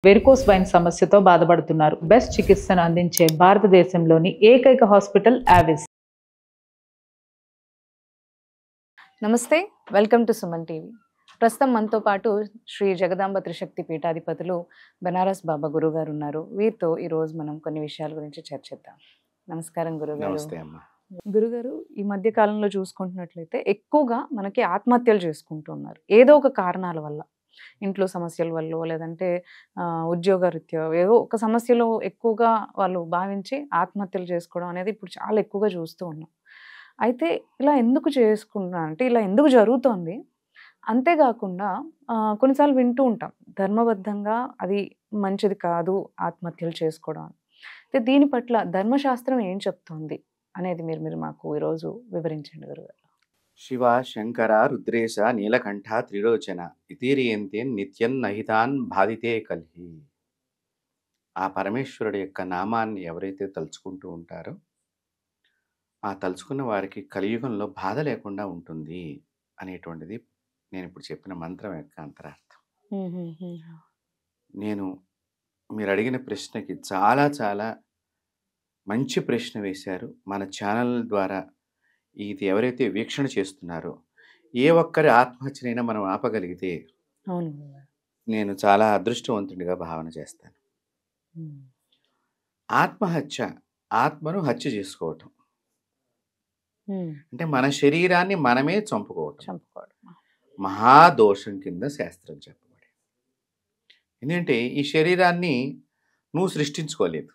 Varicose wine సమస్యతో బాధపడుతున్నారు. Best చికిత్సను అందించే భారతదేశంలోని ఏకైక హాస్పిటల్ ఆవిస్. నమస్తే, వెల్కమ్ టు సుమన్ టీవీ. ప్రస్తుతం మనతో పాటు శ్రీ జగదాంబ త్రిశక్తి పీఠాధిపతులు బనారస్ బాబా గురుగారు ఉన్నారు. వీరితో ఈరోజు మనం కొన్ని విషయాల గురించి చర్చిద్దాం. నమస్కారం గురుగారు. నమస్తే అమ్మా. గురుగారు, ఈ మధ్య కాలంలో చూసుకుంటున్నట్లయితే ఎక్కువగా మనకి ఆత్మహత్యలు చేసుకుంటున్నారు. ఏదో ఒక కారణాల వల్ల, ఇంట్లో సమస్యల వల్ల, లేదంటే ఉద్యోగరీత్యా ఏదో ఒక సమస్యలో ఎక్కువగా వాళ్ళు భావించి ఆత్మహత్యలు చేసుకోవడం అనేది ఇప్పుడు చాలా ఎక్కువగా చూస్తూ ఉన్నాం. అయితే ఇలా ఎందుకు చేసుకుంటున్నా అంటే ఇలా ఎందుకు జరుగుతోంది? అంతేకాకుండా కొన్నిసార్లు వింటూ ఉంటాం, ధర్మబద్ధంగా అది మంచిది కాదు ఆత్మహత్యలు చేసుకోవడం. అయితే దీని పట్ల ధర్మశాస్త్రం ఏం చెప్తోంది అనేది మీరు మాకు ఈరోజు వివరించండి గురుగారు. శివ శంకర రుద్రేశ నీలకంఠ త్రిలోచన ఇతీరియంతే నిత్యం నహితాన్ బాధితే కల్హి. ఆ పరమేశ్వరుడు యొక్క నామాన్ని ఎవరైతే తలుచుకుంటూ ఉంటారో ఆ తలుచుకున్న వారికి కలియుగంలో బాధ లేకుండా ఉంటుంది అనేటువంటిది నేను ఇప్పుడు చెప్పిన మంత్రం యొక్క అంతరార్థం. నేను మీరు అడిగిన ప్రశ్నకి చాలా చాలా మంచి ప్రశ్న వేశారు. మన ఛానల్ ద్వారా ఇది ఎవరైతే వీక్షణ చేస్తున్నారో ఏ ఒక్కరి ఆత్మహత్యనైనా మనం ఆపగలిగితే నేను చాలా అదృష్టవంతుడిగా భావన చేస్తాను. ఆత్మహత్య, ఆత్మను హత్య చేసుకోవటం అంటే మన శరీరాన్ని మనమే చంపుకోవటం మహాదోషం కింద శాస్త్రం చెప్పబడి. ఎందుకంటే ఈ శరీరాన్ని నువ్వు సృష్టించుకోలేదు.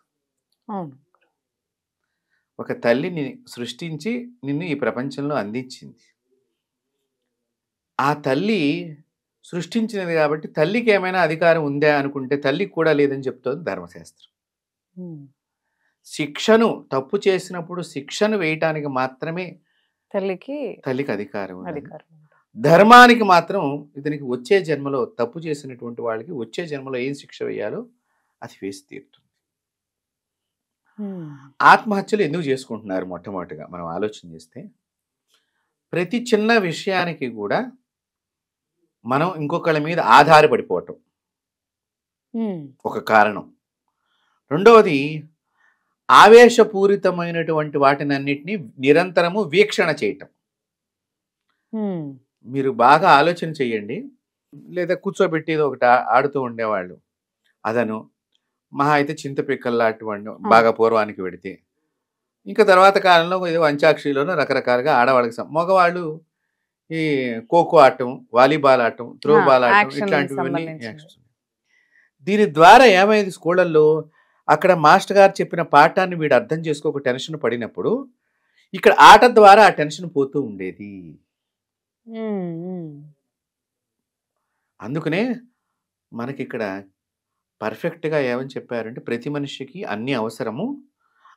ఒక తల్లిని సృష్టించి నిన్ను ఈ ప్రపంచంలో అందించింది. ఆ తల్లి సృష్టించినది కాబట్టి తల్లికి ఏమైనా అధికారం ఉందా అనుకుంటే తల్లికి కూడా లేదని చెప్తోంది ధర్మశాస్త్రం. శిక్షను తప్పు చేసినప్పుడు శిక్షను వేయటానికి మాత్రమే తల్లికి అధికారం. ధర్మానికి మాత్రం ఇతనికి వచ్చే జన్మలో తప్పు చేసినటువంటి వాళ్ళకి వచ్చే జన్మలో ఏం శిక్ష వేయాలో అది వేసి తీరుతుంది. ఆత్మహత్యలు ఎందుకు చేసుకుంటున్నారు? మొట్టమొదటిగా మనం ఆలోచన చేస్తే ప్రతి చిన్న విషయానికి కూడా మనం ఇంకొకళ్ళ మీద ఆధారపడిపోవటం ఒక కారణం. రెండవది ఆవేశపూరితమైనటువంటి వాటినన్నిటినీ నిరంతరము వీక్షణ చేయటం. మీరు బాగా ఆలోచన చెయ్యండి. లేదా కూర్చోబెట్టేది ఒకటి ఆడుతూ ఉండేవాళ్ళు, అదను మహా అయితే చింతపిక్కల్లాంటి బాగా పూర్వానికి పెడితే, ఇంకా తర్వాత కాలంలో ఏదో అంత్యాక్షరిలోనూ రకరకాలుగా ఆడవాళ్ళకి మగవాళ్ళు ఈ ఖోఖో ఆడటం, వాలీబాల్ ఆడటం, త్రోబాల్ ఆడటం, ఇట్లాంటివన్నీ. దీని ద్వారా ఏమైంది, స్కూళ్ళల్లో అక్కడ మాస్టర్ గారు చెప్పిన పాఠాన్ని వీడు అర్థం చేసుకోక టెన్షన్ పడినప్పుడు ఇక్కడ ఆట ద్వారా ఆ టెన్షన్ పోతూ ఉండేది. అందుకనే మనకి ఇక్కడ పర్ఫెక్ట్గా ఏమని చెప్పారంటే ప్రతి మనిషికి అన్ని అవసరము,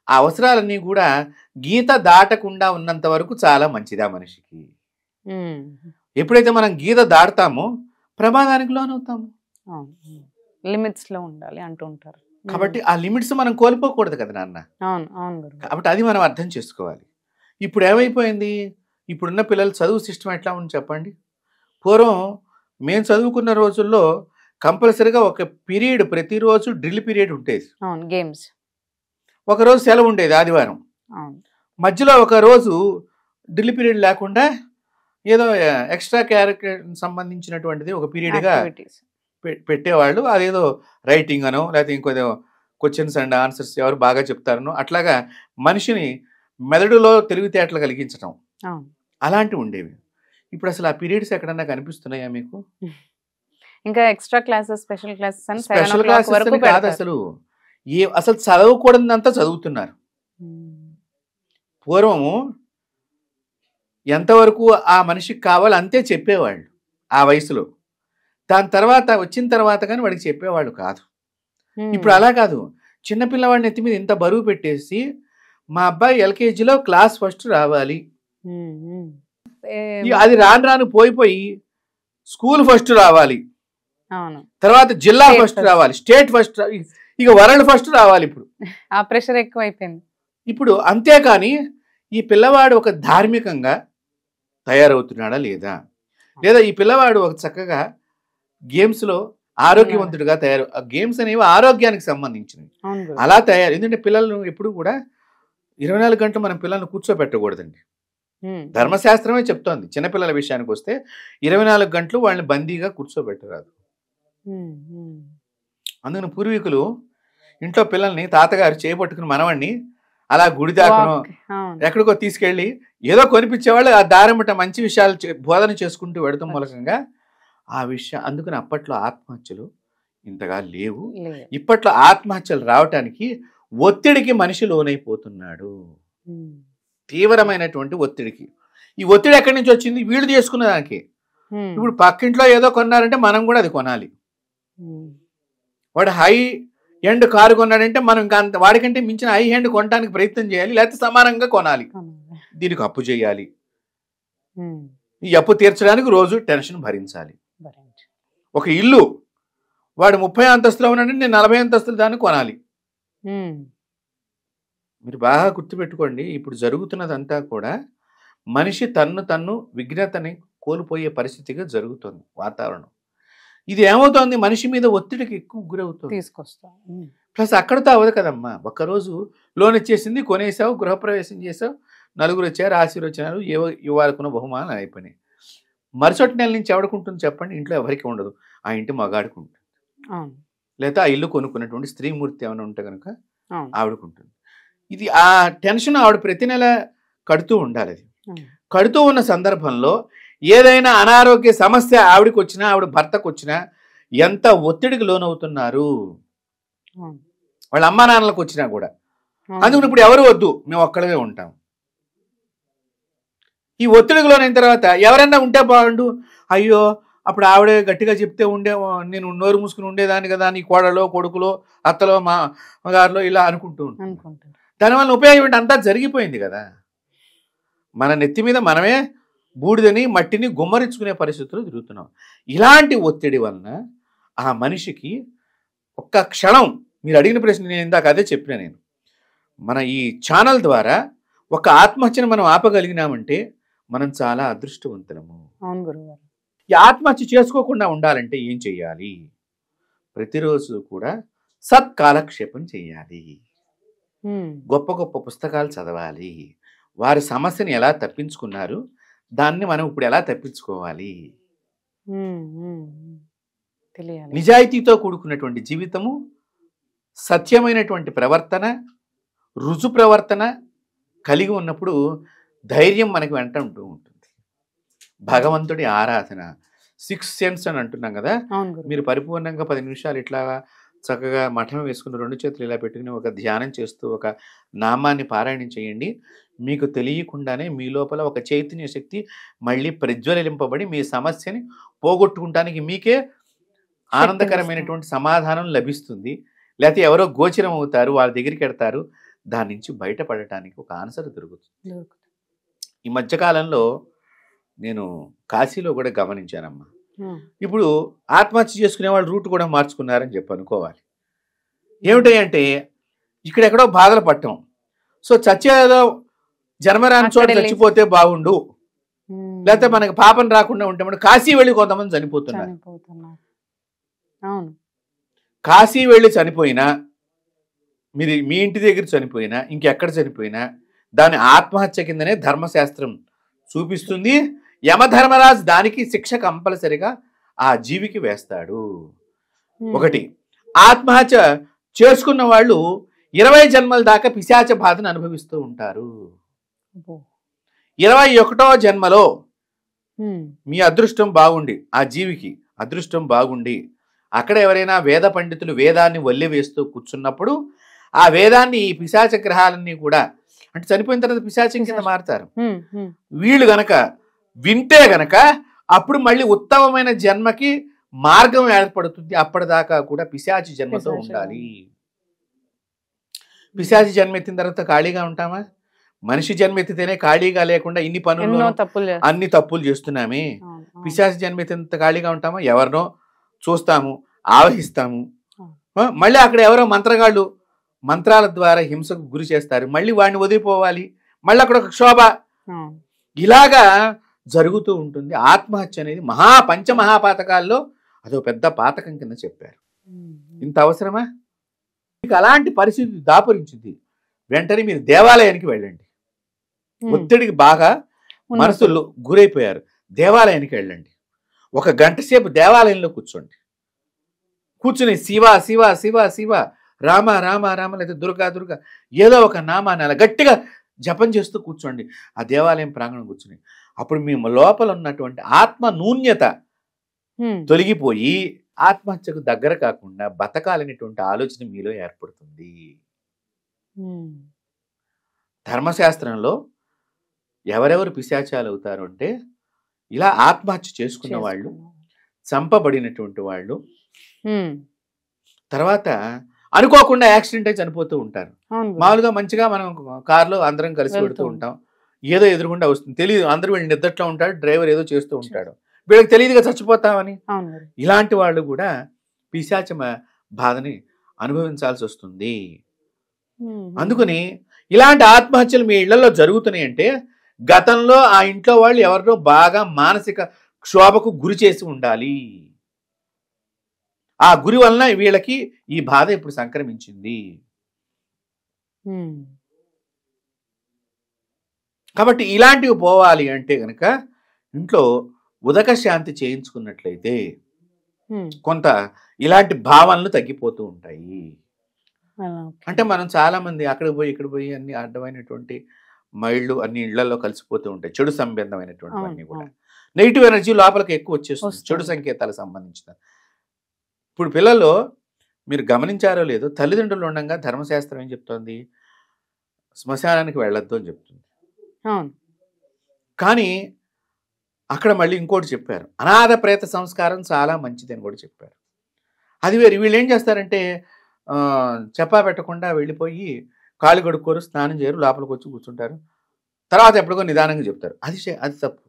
ఆ అవసరాలన్నీ కూడా గీత దాటకుండా ఉన్నంత వరకు చాలా మంచిది ఆ మనిషికి. ఎప్పుడైతే మనం గీత దాటుతామో ప్రమాదానికి లోనవుతాము. లిమిట్స్ లో ఉండాలి అంటూ ఉంటారు. కాబట్టి ఆ లిమిట్స్ మనం కోల్పోకూడదు కదా నాన్న. కాబట్టి అది మనం అర్థం చేసుకోవాలి. ఇప్పుడు ఏమైపోయింది, ఇప్పుడున్న పిల్లలు చదువు సిస్టమ్ ఎట్లా ఉంది చెప్పండి. పూర్వం మేము చదువుకున్న రోజుల్లో కంపల్సరీగా ఒక పీరియడ్, ప్రతిరోజు డ్రిల్ పీరియడ్ ఉండేది. గేమ్స్ ఒకరోజు సెలవు ఉండేది ఆదివారం. మధ్యలో ఒక రోజు డ్రిల్ పీరియడ్ లేకుండా ఏదో ఎక్స్ట్రా క్యారెక్టర్ సంబంధించినటువంటిది ఒక పీరియడ్గా పెట్టేవాళ్ళు. అదేదో రైటింగ్ అనో లేకపోతే ఇంకోదో క్వశ్చన్స్ అండ్ ఆన్సర్స్ ఎవరు బాగా చెప్తారనో అట్లాగా మనిషిని మెదడులో తెలివితేటలు కలిగించడం అలాంటివి ఉండేవి. ఇప్పుడు అసలు ఆ పీరియడ్స్ ఎక్కడన్నా కనిపిస్తున్నాయా మీకు? ఇంకా ఎక్స్ట్రా క్లాసెస్, స్పెషల్ క్లాసెస్ కాదు, అసలు చదవకూడదంతా చదువుతున్నారు. పూర్వము ఎంతవరకు ఆ మనిషికి కావాలో అంతే చెప్పేవాళ్ళు ఆ వయసులో. దాని తర్వాత వచ్చిన తర్వాత కానీ వాడికి చెప్పేవాళ్ళు కాదు. ఇప్పుడు అలా కాదు. చిన్నపిల్లవాడిని ఎత్తి మీద ఇంత బరువు పెట్టేసి మా అబ్బాయి ఎల్కేజీలో క్లాస్ ఫస్ట్ రావాలి, అది రాను రాను పోయిపోయి స్కూల్ ఫస్ట్ రావాలి, తర్వాత జిల్లా ఫస్ట్ రావాలి, స్టేట్ ఫస్ట్, ఇక వరల్డ్ ఫస్ట్ రావాలి. ఇప్పుడు ఆ ప్రెషర్ ఎక్కువైపోయింది. ఇప్పుడు అంతేకాని ఈ పిల్లవాడు ఒక ధార్మికంగా తయారవుతున్నాడా లేదా, లేదా ఈ పిల్లవాడు ఒక చక్కగా గేమ్స్లో ఆరోగ్యవంతుడిగా తయారు. ఆ గేమ్స్ అనేవి ఆరోగ్యానికి సంబంధించినవి. అవును గురువు. అలా తయారు. ఎందుకంటే పిల్లలను ఎప్పుడు కూడా 24 గంటలు మనం పిల్లల్ని కూర్చోబెట్టకూడదండి. ధర్మశాస్త్రమే చెప్తోంది. చిన్నపిల్లల విషయానికి వస్తే 24 గంటలు వాళ్ళని బందీగా కూర్చోబెట్టరాదు. అందుకని పూర్వీకులు ఇంట్లో పిల్లల్ని తాతగారు చేపట్టుకుని మనవాడిని అలా గుడి దాకను ఎక్కడికో తీసుకెళ్ళి ఏదో కొనిపించేవాళ్ళు. ఆ దారమ్మట మంచి విషయాలు బోధన చేసుకుంటూ వెడతాం మూలకంగా ఆ విషయం. అందుకని అప్పట్లో ఆత్మహత్యలు ఇంతగా లేవు. ఇప్పట్లో ఆత్మహత్యలు రావటానికి ఒత్తిడికి మనిషి లోనైపోతున్నాడు. తీవ్రమైనటువంటి ఒత్తిడికి. ఈ ఒత్తిడి ఎక్కడి నుంచి వచ్చింది? వీళ్ళు చేసుకున్న దానికి. ఇప్పుడు పక్కింట్లో ఏదో కొన్నారంటే మనం కూడా అది కొనాలి. వాడు హై ఎండ్ కారు కొన్నాడంటే మనం ఇంకా వాడికంటే మించిన హై ఎండ్ కొనడానికి ప్రయత్నం చేయాలి, లేకపోతే సమానంగా కొనాలి. దీనికి అప్పు చేయాలి. ఈ అప్పు తీర్చడానికి రోజు టెన్షన్ భరించాలి. ఒక ఇల్లు వాడు 30 అంతస్తులో ఉన్నాడంటే నేను 40 అంతస్తులు దాన్ని కొనాలి. మీరు బాగా గుర్తుపెట్టుకోండి. ఇప్పుడు జరుగుతున్నదంతా కూడా మనిషి తన్ను విఘ్నతని కోల్పోయే పరిస్థితిగా జరుగుతుంది వాతావరణం. ఇది ఏమవుతోంది? మనిషి మీద ఒత్తిడికి ఎక్కువ గురవుతుంది. తీసుకొస్తా. ప్లస్ అక్కడితో అవ్వదు కదమ్మా. ఒక్కరోజు లోన్ ఇచ్చేసింది, కొనేసావు, గృహప్రవేశం చేసావు, నలుగురు వచ్చారు, ఆశీర్వచనాలు, ఇవ్వాలనుకున్న బహుమానాలు అయిపోయినాయి. మరుసటి నెల నుంచి ఎవడుకుంటుంది చెప్పండి? ఇంట్లో ఎవరికి ఉండదు. ఆ ఇంటి మగాడుకుంటుంది. లేదా ఆ ఇల్లు కొనుక్కున్నటువంటి స్త్రీమూర్తి ఏమైనా ఉంటే కనుక ఆవిడకుంటుంది. ఇది ఆ టెన్షన్ ఆవిడ ప్రతి నెల కడుతూ ఉండాలి. అది కడుతూ ఉన్న సందర్భంలో ఏదైనా అనారోగ్య సమస్య ఆవిడకి వచ్చినా, ఆవిడ భర్తకు వచ్చినా ఎంత ఒత్తిడికి లోనవుతున్నారు. వాళ్ళ అమ్మా నాన్నలకు వచ్చినా కూడా. అందుకని ఇప్పుడు ఎవరు వద్దు, మేము ఒక్కడమే ఉంటాం. ఈ ఒత్తిడికి లోనైన తర్వాత ఎవరైనా ఉంటే బాగుండు, అయ్యో అప్పుడు ఆవిడే గట్టిగా చెప్తే నేను నోరు మూసుకుని ఉండేదాన్ని కదా, నీ కోడలో కొడుకులో అత్తలో మా గారిలో ఇలా అనుకుంటూ ఉంటాను. దానివల్ల ఉపయోగం ఏంటి? అంతా జరిగిపోయింది కదా. మన నెత్తి మీద మనమే బూడిదని మట్టిని గుమ్మరించుకునే పరిస్థితులు తిరుగుతున్నాం. ఇలాంటి ఒత్తిడి వలన ఆ మనిషికి ఒక్క క్షణం, మీరు అడిగిన ప్రశ్న నేను ఇందాక అదే చెప్పిన, నేను మన ఈ ఛానల్ ద్వారా ఒక ఆత్మహత్యను మనం ఆపగలిగినామంటే మనం చాలా అదృష్టవంతులము. అవును గురుగారు. ఈ ఆత్మహత్య చేసుకోకుండా ఉండాలంటే ఏం చెయ్యాలి? ప్రతిరోజు కూడా సత్కాలక్షేపం చేయాలి. గొప్ప గొప్ప పుస్తకాలు చదవాలి. వారి సమస్యని ఎలా తప్పించుకున్నారు, దాన్ని మనం ఇప్పుడు ఎలా తప్పించుకోవాలి. నిజాయితీతో కూడుకున్నటువంటి జీవితము, సత్యమైనటువంటి ప్రవర్తన, రుజు ప్రవర్తన కలిగి ఉన్నప్పుడు ధైర్యం మనకి వెంట ఉంటూ ఉంటుంది. భగవంతుడి ఆరాధన, 6 సెన్స్ అని అంటున్నాం కదా. మీరు పరిపూర్ణంగా 10 నిమిషాలు ఇట్లా చక్కగా మఠం వేసుకుని 2 చేతులు ఇలా పెట్టుకుని ఒక ధ్యానం చేస్తూ ఒక నామాన్ని పారాయణం చేయండి. మీకు తెలియకుండానే మీ లోపల ఒక చైతన్య శక్తి మళ్ళీ ప్రజ్వలింపబడి మీ సమస్యని పోగొట్టుకుంటానికి మీకే ఆనందకరమైనటువంటి సమాధానం లభిస్తుంది. లేకపోతే ఎవరో గోచరం అవుతారు, వాళ్ళ దగ్గరికి వెడతారు, దాని నుంచి బయటపడటానికి ఒక ఆన్సర్ దొరుకుతుంది. ఈ మధ్యకాలంలో నేను కాశీలో కూడా గమనించానమ్మా. ఇప్పుడు ఆత్మహత్య చేసుకునే వాళ్ళు రూట్ కూడా మార్చుకున్నారని చెప్పి అనుకోవాలి. ఏమిటంటే ఇక్కడెక్కడో బాధలు పట్టం, సో చచ్చేదో జన్మరాని చోట చచ్చిపోతే బాగుండు, లేకపోతే మనకి పాపం రాకుండా ఉంటే కాశీ వెళ్ళి కొంతమంది చనిపోతున్నారు. కాశీ వెళ్ళి చనిపోయినా, మీరు మీ ఇంటి దగ్గర చనిపోయినా, ఇంకెక్కడ చనిపోయినా దాని ఆత్మహత్య కిందనే ధర్మశాస్త్రం చూపిస్తుంది. యమధర్మరాజు దానికి శిక్ష కంపల్సరిగా ఆ జీవికి వేస్తాడు. ఒకటి, ఆత్మహత్య చేసుకున్న వాళ్ళు 20 జన్మల దాకా పిశాచ బాధను అనుభవిస్తూ ఉంటారు. 21వ జన్మలో మీ అదృష్టం బాగుండి, ఆ జీవికి అదృష్టం బాగుండి అక్కడ ఎవరైనా వేద పండితులు వేదాన్ని వల్లి వేస్తూ కూర్చున్నప్పుడు ఆ వేదాన్ని ఈ పిశాచ గ్రహాలన్నీ కూడా, అంటే చనిపోయిన తర్వాత పిశాచం కింద మారుతారు. వీళ్ళు గనక వింటే గనక అప్పుడు మళ్ళీ ఉత్తమమైన జన్మకి మార్గం ఏర్పడుతుంది. అప్పటిదాకా కూడా పిశాచి జన్మతో ఉండాలి. పిశాచి జన్మ ఎత్తిన తర్వాత ఖాళీగా ఉంటామా? మనిషి జన్మ ఎత్తితేనే ఖాళీగా లేకుండా ఇన్ని పనులు అన్ని తప్పులు చేస్తున్నామే. పిశాచి జన్మ ఎత్తినంత ఖాళీగా ఉంటామా? ఎవరినో చూస్తాము, ఆవహిస్తాము, మళ్ళీ అక్కడ ఎవరో మంత్రగాళ్ళు మంత్రాల ద్వారా హింసకు గురి చేస్తారు, మళ్ళీ వాడిని వదిలిపోవాలి, మళ్ళీ అక్కడ ఒక క్షోభ, ఇలాగా జరుగుతూ ఉంటుంది. ఆత్మహత్య అనేది పంచమహాపాతకాల్లో అదో పెద్ద పాతకం కింద చెప్పారు. ఇంత అవసరమా? మీకు అలాంటి పరిస్థితి దాపురించింది, వెంటనే మీరు దేవాలయానికి వెళ్ళండి. ఒత్తిడికి బాగా మనసులు గురైపోయారు, దేవాలయానికి వెళ్ళండి. 1 గంట సేపు దేవాలయంలో కూర్చోండి. కూర్చుని శివ శివ శివ శివ, రామ రామ రామ, లేదా దుర్గా దుర్గా, ఏదో ఒక నామాన్ని అలా గట్టిగా జపం చేస్తూ కూర్చోండి ఆ దేవాలయం ప్రాంగణం కూర్చుని. అప్పుడు మీ లోపల ఉన్నటువంటి ఆత్మ నూన్యత తొలగిపోయి ఆత్మహత్యకు దగ్గర కాకుండా బతకాలనేటువంటి ఆలోచన మీలో ఏర్పడుతుంది. ధర్మశాస్త్రంలో ఎవరెవరు పిశాచాలు అవుతారు అంటే, ఇలా ఆత్మహత్య చేసుకున్న వాళ్ళు, చంపబడినటువంటి వాళ్ళు, తర్వాత అనుకోకుండా యాక్సిడెంట్ అయి చనిపోతూ ఉంటారు. మామూలుగా మంచిగా మనం కారులో అందరం కలిసి పెడుతూ ఉంటాం, ఏదో ఎదురుగుండా వస్తుంది, తెలియదు, అందరూ వీళ్ళు నిద్రలో ఉంటాడు, డ్రైవర్ ఏదో చేస్తూ ఉంటాడు, వీళ్ళకి తెలియదుగా చచ్చిపోతామని. ఇలాంటి వాళ్ళు కూడా పిశాచ బాధని అనుభవించాల్సి వస్తుంది. అందుకని ఇలాంటి ఆత్మహత్యలు మీ ఇళ్లలో జరుగుతున్నాయి అంటే, గతంలో ఆ ఇంట్లో వాళ్ళు ఎవరినో బాగా మానసిక క్షోభకు గురి చేసి ఉండాలి. ఆ గురి వలన వీళ్ళకి ఈ బాధ ఇప్పుడు సంక్రమించింది. కాబట్టి ఇలాంటివి పోవాలి అంటే గనక ఇంట్లో ఉదక శాంతి చేయించుకున్నట్లయితే కొంత ఇలాంటి భావనలు తగ్గిపోతూ ఉంటాయి. అంటే మనం చాలా మంది అక్కడ పోయి ఇక్కడ పోయి అన్ని అడ్డమైనటువంటి మైళ్ళు అన్ని ఇళ్లలో కలిసిపోతూ ఉంటాయి, చెడు సంబంధమైనటువంటి అన్ని కూడా. నెగిటివ్ ఎనర్జీ లోపలికి ఎక్కువ వచ్చేస్తుంది, చెడు సంకేతాలకు సంబంధించిన. ఇప్పుడు పిల్లల్లో మీరు గమనించారో లేదో, తల్లిదండ్రులు ఉండగా ధర్మశాస్త్రం ఏం చెప్తోంది, శ్మశానానికి వెళ్ళొద్దు అని చెప్తుంది. కానీ అక్కడ మళ్ళీ ఇంకోటి చెప్పారు, అనాథ ప్రేత సంస్కారం చాలా మంచిది అని కూడా చెప్పారు. అది వేరు. వీళ్ళు ఏం చేస్తారంటే చెప్పా పెట్టకుండా వెళ్ళిపోయి కాళ్ళు కడుక్కోరు, స్నానం చేయరు, లోపలికి వచ్చి కూర్చుంటారు, తర్వాత ఎప్పటికో నిదానంగా చెప్తారు. అది తప్పు.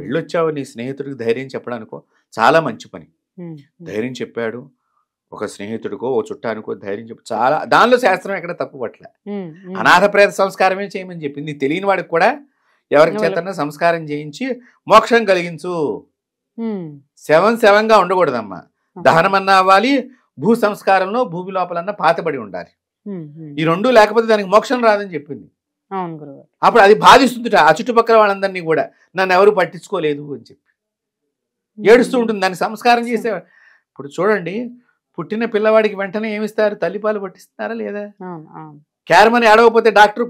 వెళ్ళొచ్చావు, నీ స్నేహితుడికి ధైర్యం చెప్పడానికో చాలా మంచి పని. ధైర్యం చెప్పాడు, ఒక స్నేహితుడికో ఓ చుట్టానికో ధైర్యం చెప్పి చాలా, దానిలో శాస్త్రం ఎక్కడ తప్పు పట్ల. అనాథ ప్రేత సంస్కారమే చేయమని చెప్పింది. తెలియని వాడికి కూడా ఎవరికి చేతన్నా సంస్కారం చేయించి మోక్షం కలిగించు. శవంగా ఉండకూడదమ్మా. దహనమన్నా అవ్వాలి, భూ సంస్కారంలో భూమి లోపలన్నా పాతబడి ఉండాలి. ఈ రెండు లేకపోతే దానికి మోక్షం రాదని చెప్పింది. అప్పుడు అది బాధిస్తుంది ఆ చుట్టుపక్కల వాళ్ళందరినీ కూడా, నన్ను ఎవరు పట్టించుకోలేదు అని చెప్పి ఏడుస్తూ ఉంటుంది. దాన్ని సంస్కారం చేసే. ఇప్పుడు చూడండి, పుట్టిన పిల్లవాడికి వెంటనే ఏమిస్తారు, తల్లిపాలు పట్టిస్తున్నారా లేదా? క్యారమని ఏడవకపోతే డాక్టర్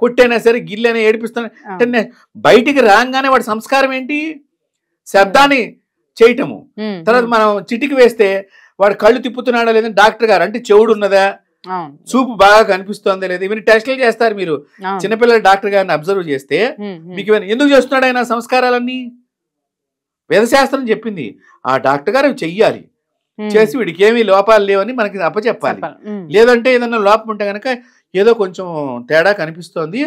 కొట్టైనా సరే గిల్లైనా ఏడిపిస్తాను అంటే, బయటికి రాగానే వాడి సంస్కారం ఏంటి, శబ్దాన్ని చేయటము. తర్వాత మనం చిటికి వేస్తే వాడు కళ్ళు తిప్పుతున్నాడా లేదని డాక్టర్ గారు, అంటే చెవుడు ఉన్నదా, చూపు బాగా కనిపిస్తోందా లేదా, ఇవన్నీ టెస్టులు చేస్తారు. మీరు చిన్నపిల్లల డాక్టర్ గారిని అబ్జర్వ్ చేస్తే మీకు ఎందుకు చేస్తున్నాడు ఆయన సంస్కారాలన్నీ? వేదశాస్త్రం చెప్పింది, ఆ డాక్టర్ గారు చెయ్యాలి, చేసి వీడికి ఏమీ లోపాలు లేవని మనకి అప్పచెప్పాలి. లేదంటే ఏదన్నా లోపం ఉంటే కనుక, ఏదో కొంచెం తేడా కనిపిస్తోంది,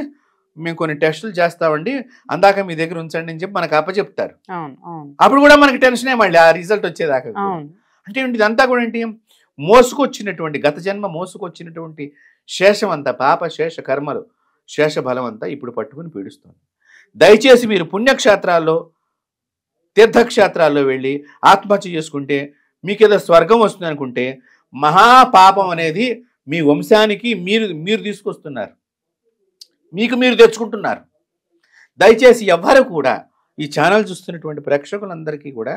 మేము కొన్ని టెస్టులు చేస్తామండి, అందాక మీ దగ్గర ఉంచండి అని చెప్పి మనకు అప్పచెప్తారు. అప్పుడు కూడా మనకి టెన్షనే మళ్ళీ ఆ రిజల్ట్ వచ్చేదాకా. అంటే ఇదంతా కూడా ఏంటి, మోసుకొచ్చినటువంటి గత జన్మ మోసుకొచ్చినటువంటి శేషం అంతా, పాప శేష కర్మలు శేష బలం అంతా ఇప్పుడు పట్టుకుని పీడిస్తుంది. దయచేసి మీరు పుణ్యక్షేత్రాల్లో తీర్థక్షేత్రాల్లో వెళ్ళి ఆత్మహత్య చేసుకుంటే మీకేదో స్వర్గం వస్తుంది అనుకుంటే, మహాపాపం అనేది మీ వంశానికి మీరు తీసుకొస్తున్నారు, మీకు మీరు తెచ్చుకుంటున్నారు. దయచేసి ఎవ్వరు కూడా, ఈ ఛానల్ చూస్తున్నటువంటి ప్రేక్షకులందరికీ కూడా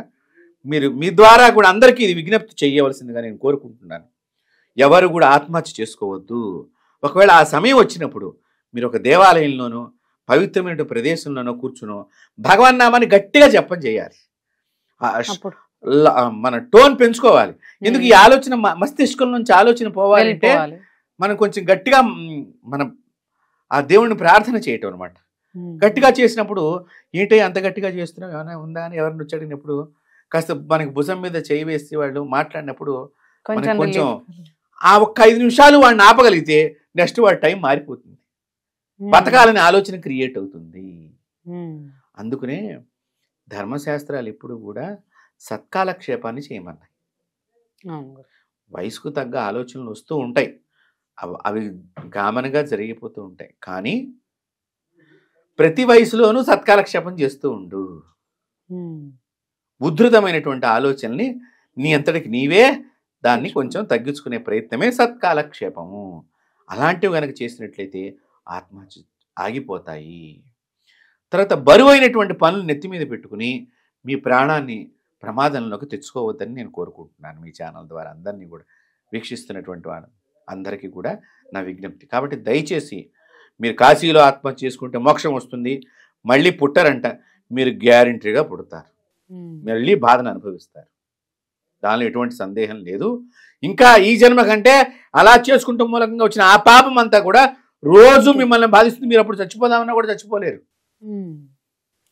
మీరు మీ ద్వారా కూడా అందరికీ ఇది విజ్ఞప్తి చేయవలసిందిగా నేను కోరుకుంటున్నాను. ఎవరు కూడా ఆత్మహత్య చేసుకోవద్దు. ఒకవేళ ఆ సమయం వచ్చినప్పుడు మీరు ఒక దేవాలయంలోనో పవిత్రమైన ప్రదేశంలోనో కూర్చునో భగవన్నామాన్ని గట్టిగా జపం చేయాలి. మన టోన్ పెంచుకోవాలి. ఎందుకు ఈ ఆలోచన మస్తిష్కం నుంచి ఆలోచన పోవాలంటే మనం కొంచెం గట్టిగా మనం ఆ దేవుడిని ప్రార్థన చేయటం అనమాట. గట్టిగా చేసినప్పుడు ఏంటి అంత గట్టిగా చేస్తున్నావు, ఏమైనా ఉందా అని ఎవరిని వచ్చాడినప్పుడు కాస్త మనకి భుజం మీద చేయి వేసి వాళ్ళు మాట్లాడినప్పుడు కొంచెం ఆ ఒక్క 5 నిమిషాలు వాడిని ఆపగలిగితే నెక్స్ట్ వాడి టైం మారిపోతుంది, బతకాలని ఆలోచన క్రియేట్ అవుతుంది. అందుకనే ధర్మశాస్త్రాలు ఎప్పుడు కూడా సత్కాలక్షేపాన్ని చేయమన్నాయి. వయసుకు తగ్గ ఆలోచనలు వస్తూ ఉంటాయి, అవి కామన్గా జరిగిపోతూ ఉంటాయి. కానీ ప్రతి వయసులోనూ సత్కాలక్షేపం చేస్తూ ఉండు. ఉద్ధృతమైనటువంటి ఆలోచనల్ని నీ అంతటికి నీవే దాన్ని కొంచెం తగ్గించుకునే ప్రయత్నమే సత్కాలక్షేపము. అలాంటివి కనుక చేసినట్లయితే ఆత్మహత్య ఆగిపోతాయి. తర్వాత బరువైనటువంటి పనులు నెత్తి మీద పెట్టుకుని మీ ప్రాణాన్ని ప్రమాదంలోకి తెచ్చుకోవద్దని నేను కోరుకుంటున్నాను. మీ ఛానల్ ద్వారా అందరినీ కూడా వీక్షిస్తున్నటువంటి వాడు అందరికీ కూడా నా విజ్ఞప్తి. కాబట్టి దయచేసి మీరు కాశీలో ఆత్మహత్య చేసుకుంటే మోక్షం వస్తుంది, మళ్ళీ పుట్టరంట, మీరు గ్యారెంటీగా పుడతారు, మళ్ళీ బాధను అనుభవిస్తారు, దానిలో ఎటువంటి సందేహం లేదు. ఇంకా ఈ జన్మ కంటే అలా చేసుకుంటూ మూలంగా వచ్చిన ఆ పాపం అంతా కూడా రోజు మిమ్మల్ని బాధిస్తుంది. మీరు అప్పుడు చచ్చిపోదామన్నా కూడా చచ్చిపోలేరు.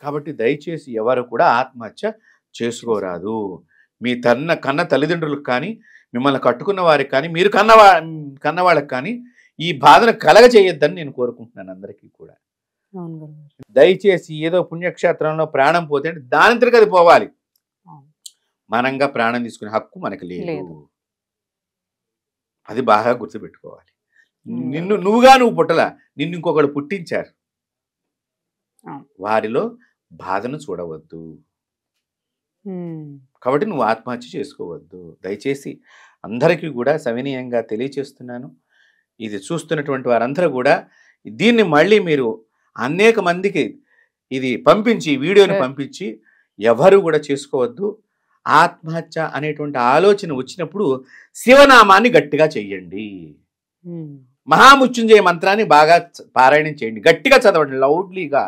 కాబట్టి దయచేసి ఎవరు కూడా ఆత్మహత్య చేసుకోరాదు. మీ కన్న తల్లిదండ్రులకు కానీ, మిమ్మల్ని కట్టుకున్న వారికి కానీ, మీరు కన్నవాళ్ళకి కానీ ఈ బాధను కలగజేయొద్దని నేను కోరుకుంటున్నాను అందరికీ కూడా. దయచేసి ఏదో పుణ్యక్షేత్రంలో ప్రాణం పోతే దానంతటికి అది పోవాలి, మనంగా ప్రాణం తీసుకునే హక్కు మనకి లేదు. అది బాగా గుర్తుపెట్టుకోవాలి. నువ్వు పుట్టలా, నిన్ను ఇంకొకడు పుట్టించారు, వారిలో బాధను చూడవద్దు. కాబట్టి నువ్వు ఆత్మహత్య చేసుకోవద్దు. దయచేసి అందరికీ కూడా సవినయంగా తెలియచేస్తున్నాను. ఇది చూస్తున్నటువంటి వారందరూ కూడా దీన్ని మళ్ళీ మీరు అనేక మందికి ఇది పంపించి, వీడియోని పంపించి ఎవరు కూడా చేసుకోవద్దు. ఆత్మహత్య అనేటువంటి ఆలోచన వచ్చినప్పుడు శివనామాన్ని గట్టిగా చెయ్యండి. మహామృత్యుంజయ మంత్రాన్ని బాగా పారాయణం చేయండి, గట్టిగా చదవండి, లౌడ్లీగా.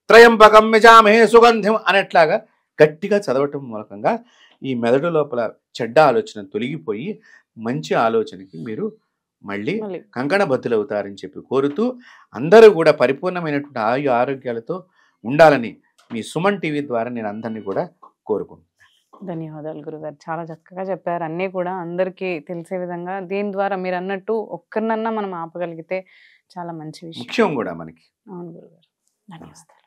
త్రయంబకం యజామహే సుగంధం అనేట్లాగా గట్టిగా చదవటం మూలకంగా ఈ మెదడు లోపల చెడ్డ ఆలోచన తొలగిపోయి మంచి ఆలోచనకి మీరు మళ్ళీ కంకణబద్దులవుతారని చెప్పి కోరుతూ, అందరూ కూడా పరిపూర్ణమైనటువంటి ఆరోగ్యాలతో ఉండాలని మీ సుమన్ టీవీ ద్వారా నేను అందరినీ కూడా కోరుకుంటున్నాను. ధన్యవాదాలు గురుగారు, చాలా చక్కగా చెప్పారు. అన్నీ కూడా అందరికీ తెలిసే విధంగా దీని ద్వారా మీరు అన్నట్టు ఒక్కరినన్నా మనం ఆపగలిగితే చాలా మంచి విషయం, ముఖ్యం కూడా మనకి. అవును గురుగారు, ధన్యవాదాలు.